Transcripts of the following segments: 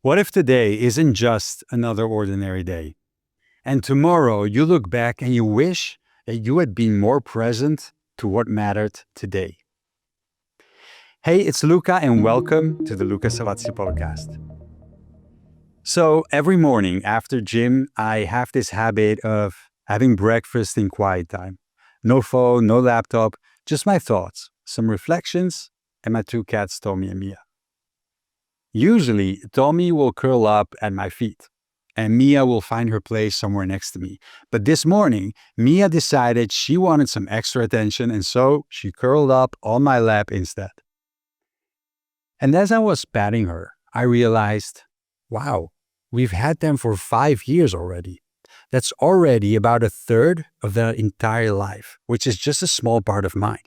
What if today isn't just another ordinary day? And tomorrow you look back and you wish that you had been more present to what mattered today. Hey, it's Luca and welcome to the Luca Savazzi podcast. So every morning after gym, I have this habit of having breakfast in quiet time. No phone, no laptop, just my thoughts, some reflections, and my two cats, Tommy and Mia. Usually, Tommy will curl up at my feet, and Mia will find her place somewhere next to me. But this morning, Mia decided she wanted some extra attention, and so she curled up on my lap instead. And as I was patting her, I realized, wow, we've had them for 5 years already. That's already about a third of their entire life, which is just a small part of mine.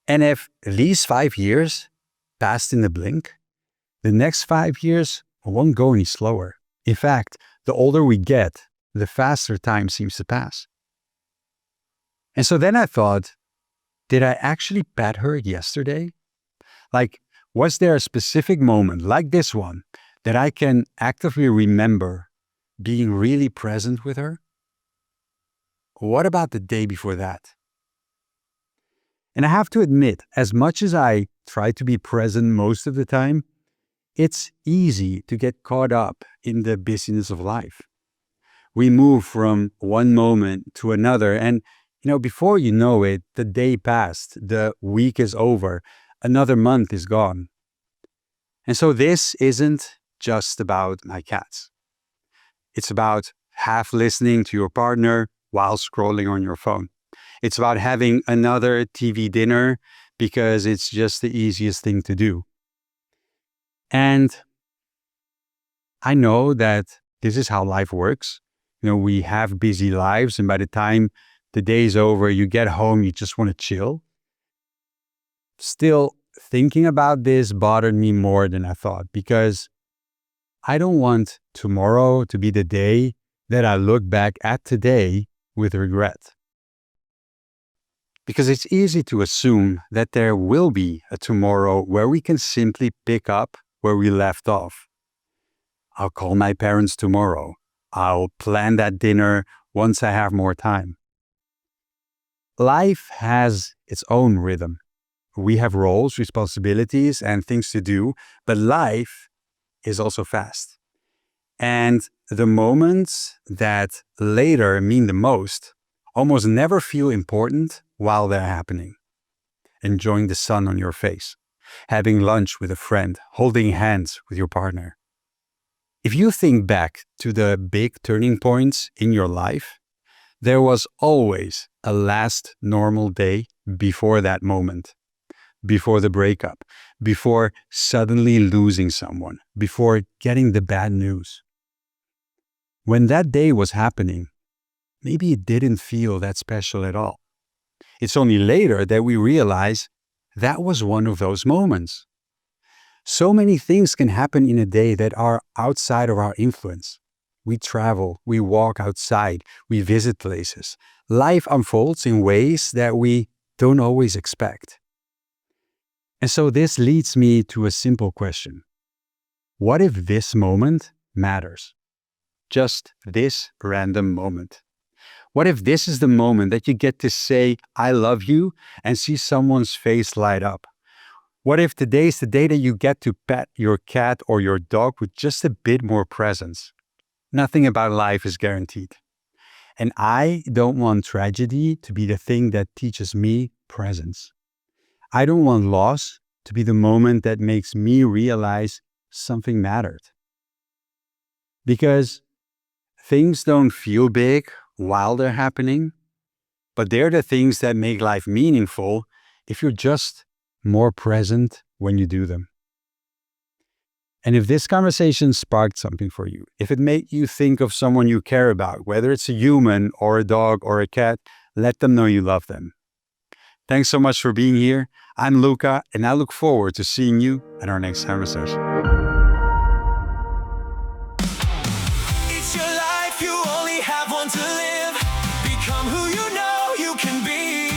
And if these 5 years passed in a blink, the next 5 years won't go any slower. In fact, the older we get, the faster time seems to pass. And so then I thought, did I actually pat her yesterday? Like, was there a specific moment like this one that I can actively remember being really present with her? What about the day before that? And I have to admit, as much as I try to be present most of the time, it's easy to get caught up in the busyness of life. We move from one moment to another, and before you know it, the day passed, the week is over, another month is gone. And so this isn't just about my cats. It's about half listening to your partner while scrolling on your phone. It's about having another TV dinner because it's just the easiest thing to do. And I know that this is how life works. We have busy lives, and by the time the day's over, you get home, you just want to chill. Still, thinking about this bothered me more than I thought, because I don't want tomorrow to be the day that I look back at today with regret. Because it's easy to assume that there will be a tomorrow where we can simply pick up where we left off. I'll call my parents tomorrow. I'll plan that dinner once I have more time. Life has its own rhythm. We have roles, responsibilities, and things to do, but life is also fast. And the moments that later mean the most almost never feel important while they're happening. Enjoying the sun on your face, having lunch with a friend, holding hands with your partner. If you think back to the big turning points in your life, there was always a last normal day before that moment, before the breakup, before suddenly losing someone, before getting the bad news. When that day was happening, maybe it didn't feel that special at all. It's only later that we realize that was one of those moments. So many things can happen in a day that are outside of our influence. We travel, we walk outside, we visit places. Life unfolds in ways that we don't always expect. And so this leads me to a simple question. What if this moment matters? Just this random moment. What if this is the moment that you get to say, I love you, and see someone's face light up? What if today is the day that you get to pet your cat or your dog with just a bit more presence? Nothing about life is guaranteed. And I don't want tragedy to be the thing that teaches me presence. I don't want loss to be the moment that makes me realize something mattered. Because things don't feel big while they're happening, but they're the things that make life meaningful if you're just more present when you do them. And if this conversation sparked something for you, if it made you think of someone you care about, whether it's a human or a dog or a cat, let them know you love them. Thanks so much for being here. I'm Luca, and I look forward to seeing you at our next conversation. It's your life, you only have one to live. Become who you know you can be.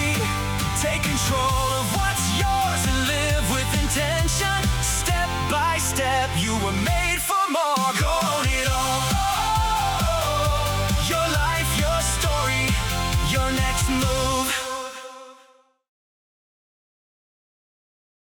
Take control of what's yours and live with intention, step by step. step, you were made for more. Go